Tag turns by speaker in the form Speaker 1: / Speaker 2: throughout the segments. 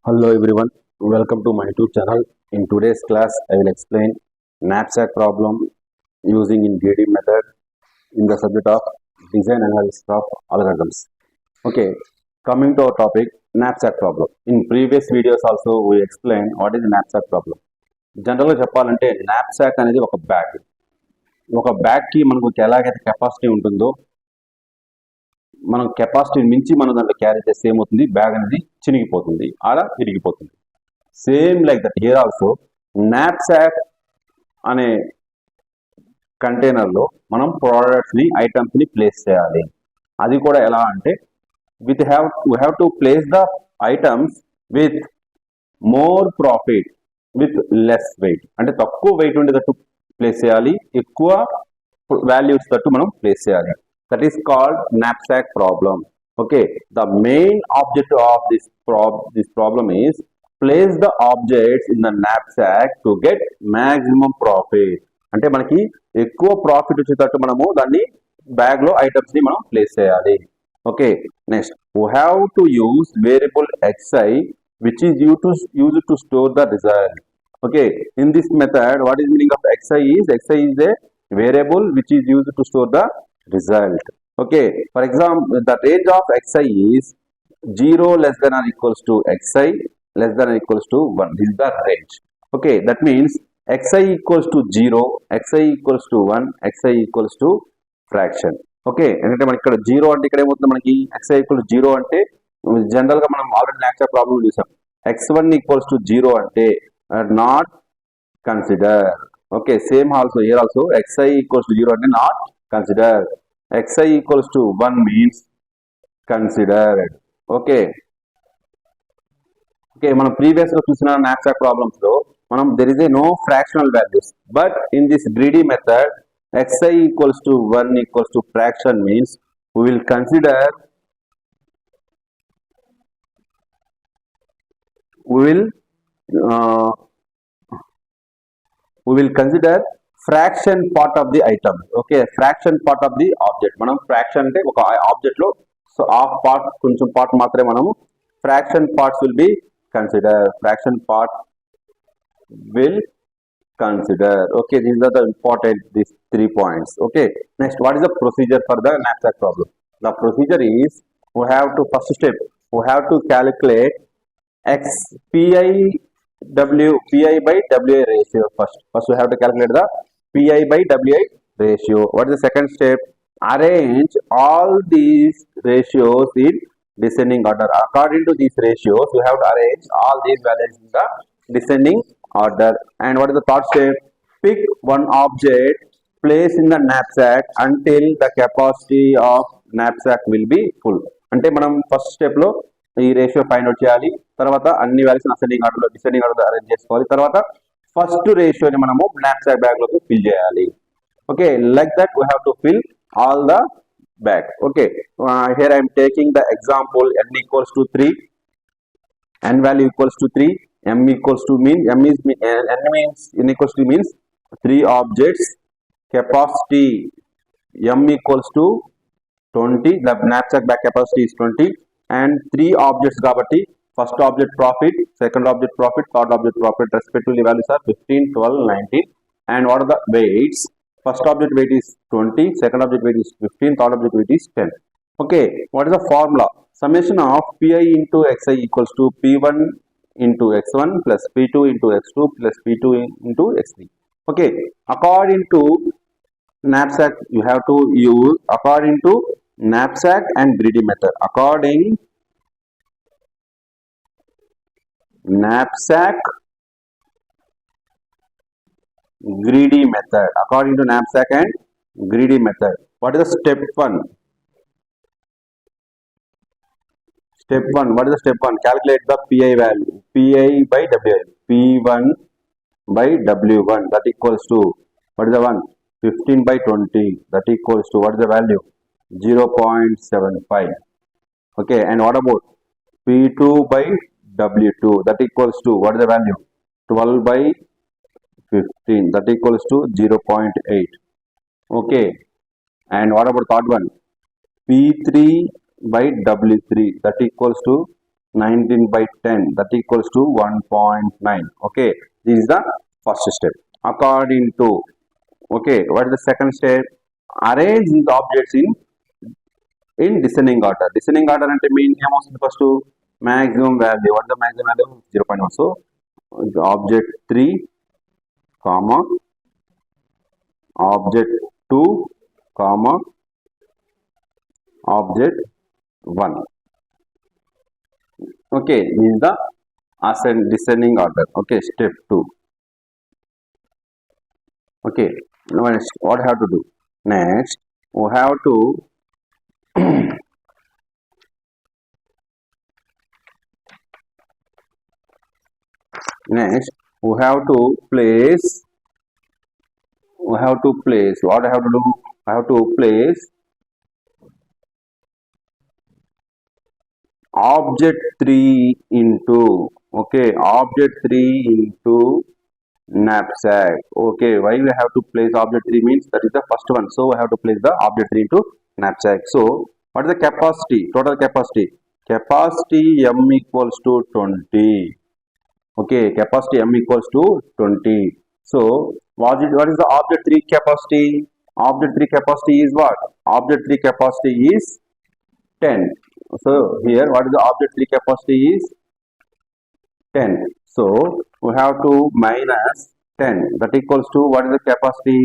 Speaker 1: Hello everyone, welcome to my YouTube channel. In today's class, I will explain knapsack problem using in greedy method in the subject of design analysis of algorithms. Okay, coming to our topic, knapsack problem. In previous videos also we explained what is knapsack problem. జనరల్గా చెప్పాలంటే knapsack అనేది ఒక బ్యాగ్కి మనకు ఎలాగైతే capacity ఉంటుందో మనం కెపాసిటీని మించి మనం దాంట్లో క్యారీ చేస్తే ఏమవుతుంది, బ్యాగ్ అనేది చినిగిపోతుంది, అలా విరిగిపోతుంది. Same like that here also knapsack అనే కంటైనర్లో మనం ప్రోడక్ట్స్ని ఐటమ్స్ని ప్లేస్ చేయాలి. అది కూడా ఎలా అంటే we have to place the items with more profit with less weight. అంటే తక్కువ వెయిట్ ఉండేటట్టు ప్లేస్ చేయాలి, ఎక్కువ వాల్యూస్ తట్టు మనం ప్లేస్ చేయాలి. That is called knapsack problem. Okay, the main object of this problem is place the objects in the knapsack to get maximum profit. అంటే మనకి ఎక్కువ ప్రాఫిట్ వచ్చేటట్టు మనము దాన్ని బ్యాగ్ లో ఐటమ్స్ ని మనం ప్లేస్ చేయాలి. Okay, next we have to use variable xi which is used to store the result. Okay, in this method what is meaning of xi is a variable which is used to store the result. Okay, for example, the range of xi is 0 less than or equals to xi less than or equals to 1. This is the range. Okay, that means xi equals to 0, xi equals to 1, xi equals to fraction. Okay, ఎందుకంటే మనకి ఇక్కడ 0 అంటే ఇక్కడ ఏమవుతుంది, మనకి xi equal to 0 అంటే general గా మనం ఆల్రెడీ knapsack ప్రాబ్లం చూసాం. x1 equals to 0 అంటే not consider. Okay, same also here also xi equals to 0 అంటే not consider. xi equals to 1 means considered. Okay, మనం ప్రీవియస్ గా చూసిన knapsack ప్రాబ్లమ్స్ లో మనం there is a no fractional values, but in this greedy method xi equals to 1 equals to fraction means we will consider fraction part of the item. Okay, fraction part of the object. మనం fraction అంటే ఒక object లో so half part, కొంచెం part మాత్రమే మనము fraction parts will be considered. Fraction part will consider. Okay, these are the important, these 3 points. Okay, next, what is the procedure for the knapsack problem? The procedure is we have to first step we have to calculate pi by wi ratio. First we have to calculate the pi by wi ratio. What is the second step? Arrange all these ratios in descending order. According to these ratios we have to arrange all these values in the descending order. And what is the third step? Pick one object, place in the knapsack until the capacity of knapsack will be full. అంటే మనం first step లో ఈ ratio find out చేయాలి, తర్వాత అన్ని values ascending order లో descending order arrange చేసుకోవాలి, తర్వాత ఫస్ట్ రేషియోని మనము knapsack బ్యాగ్ లోకి ఫిల్ చేయాలి. Okay, like that we have to fill all the bag. Okay, here I am taking the example n equals to 3, n value equals to 3, m equals to mean m is n means n equals to means 3 objects, capacity m equals to 20, the knapsack bag capacity is 20, and 3 objects kabatti first object profit, second object profit, third object profit respectively values are 15, 12, 19. And what are the weights? First object weight is 20, second object weight is 15, third object weight is 10. Okay, what is the formula? Summation of pi into xi equals to p1 into x1 plus p2 into x2 plus p2 into x3. Okay, according to knapsack you have to use according to knapsack and greedy method. According knapsack greedy method, according to knapsack and greedy method. What is the step 1? Step 1, what is the step 1? Calculate the pi value, pi by wi, p1 by w1, that equals to, what is the one? 15 by 20, that equals to, what is the value? 0.75. Okay, and what about p2 by w2, that equals to, what is the value? 12 by 15, that equals to 0.8. Okay, and what about third one? P3 by W3, that equals to 19 by 10, that equals to 1.9. Okay, this is the first step. According to, okay, what is the second step? Arrange these objects in descending order. Descending order అంటే mean ఏమొస్తుంది first maximum value. What is the maximum value? 0.1. So object 3 comma object 2 comma object 1. Okay, this is the descending order. Okay, step 2. Okay, now what I have to do? Next, we have to next we have to place what I have to do? I have to place object 3 into, okay, object 3 into knapsack. Okay, why we have to place object 3 means that is the first one, so we have to place the object 3 into knapsack. So what is the capacity? Total capacity m equals to 20. Okay, capacity m equals to 20. So what is the object 3 capacity? Object 3 capacity is what? Object 3 capacity is 10. So here what is the object 3 capacity is 10. So we have to minus 10, that equals to what is the capacity?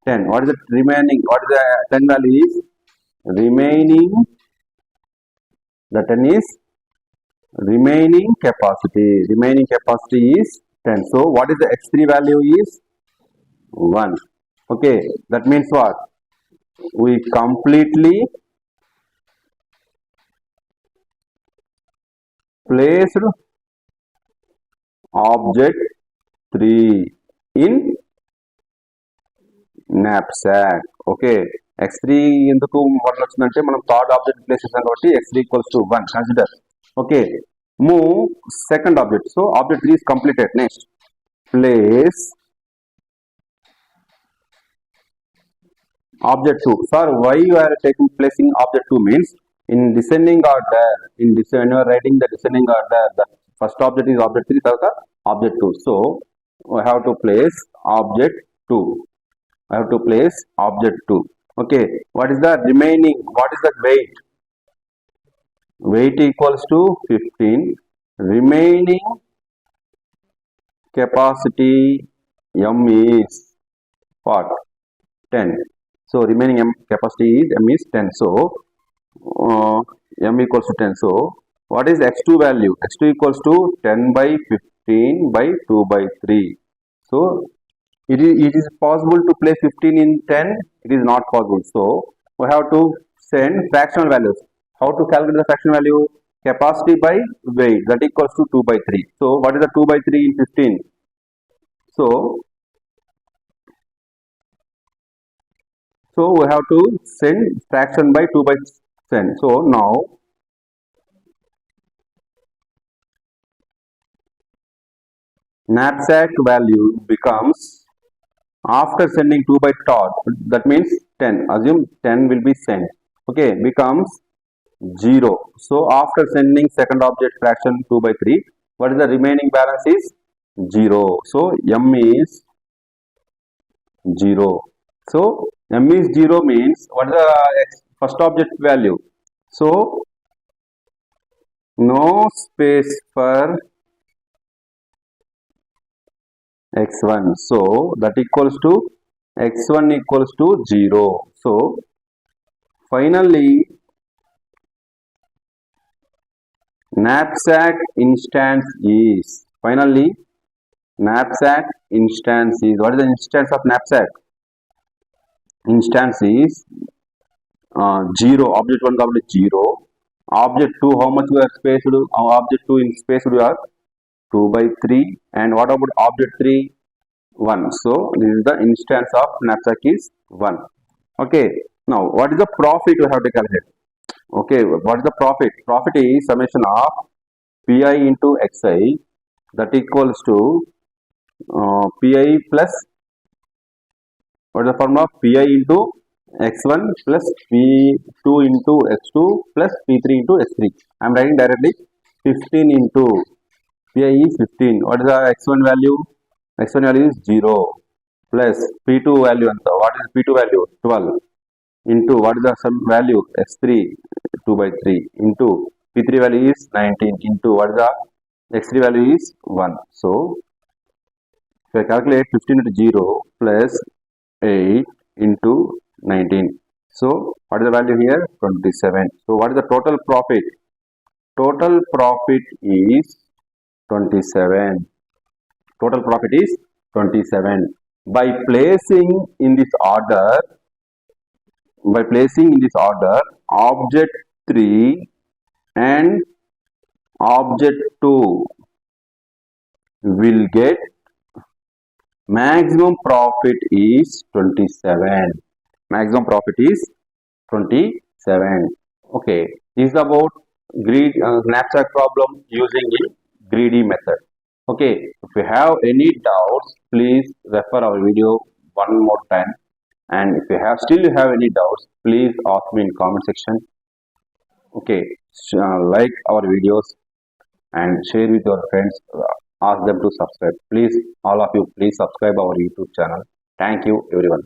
Speaker 1: 10. What is the remaining? What is the 10 value is? Remaining, the 10 is remaining capacity. Remaining capacity is 10. So what is the x3 value is 1. Okay, that means what? We completely placed object 3 in knapsack. Okay, x3 ఎందుకు 1 వచ్చిందంటే మనం third object place చేసాం కాబట్టి x3 equals to 1 consider. Okay, move second object. So object 3 is completed. Next, place object 2. Sir, why you are placing object 2 means in descending order. When you are writing the descending order, the first object is object 3, తర్వాత object 2. So we have to place object 2. I have to place object 2. Okay, what is the remaining? What is the weight? Weight equals to 15. Remaining capacity m is what? 10. So remaining capacity is m is 10. So m equals to 10. So what is x2 value? x2 equals to 10 by 15 by 2 by 3. So it is possible to place 15 in 10. It is not possible. So we have to send fractional values. How to calculate the fractional value? Capacity by weight, that equals to 2 by 3. So what is the 2 by 3 in 15? So we have to send fraction by 2 by 10. So now knapsack value becomes, after sending 2 by third, that means 10, assume 10 will be sent, okay, becomes 0. So after sending second object fraction 2 by 3, what is the remaining balance is 0. So m is 0. So m is 0 means what is the first object value? So no space for x1. So that equals to x1 equals to 0. So finally knapsack instance is, knapsack instance is, what is the instance of knapsack? Instance is 0. Object 1 complete 0. Object 2, how much we are spaced? Object 2 in space we are 2 by 3. And what about object 3? 1. So this is the instance of knapsack is 1. Okay, now what is the profit we have to calculate? Okay, what is the profit? Profit is summation of pi into xi, that equals to pi plus, what is the formula? Pi into x1 plus p2 into x2 plus p3 into x3. I am writing directly 15 into PI is 15. What is the x1 value? X1 value is 0 plus P2 value. What is P2 value? 12 into what is the sum value? X3 2 by 3 into P3 value is 19 into what is the X3 value is 1. So if I calculate 15 into 0 plus 8 into 19. So what is the value here? 27. So what is the total profit? Total profit is 27. Total profit is 27. By placing in this order, object 3 and object 2 will get maximum profit is 27. Maximum profit is 27. Okay, this is about knapsack problem using in greedy method. Okay, if you have any doubts, please refer our video one more time. And if you have any doubts, please ask me in comment section. Okay, like our videos and share with your friends. Ask them to subscribe. Please, all of you, please subscribe our YouTube channel. Thank you, everyone.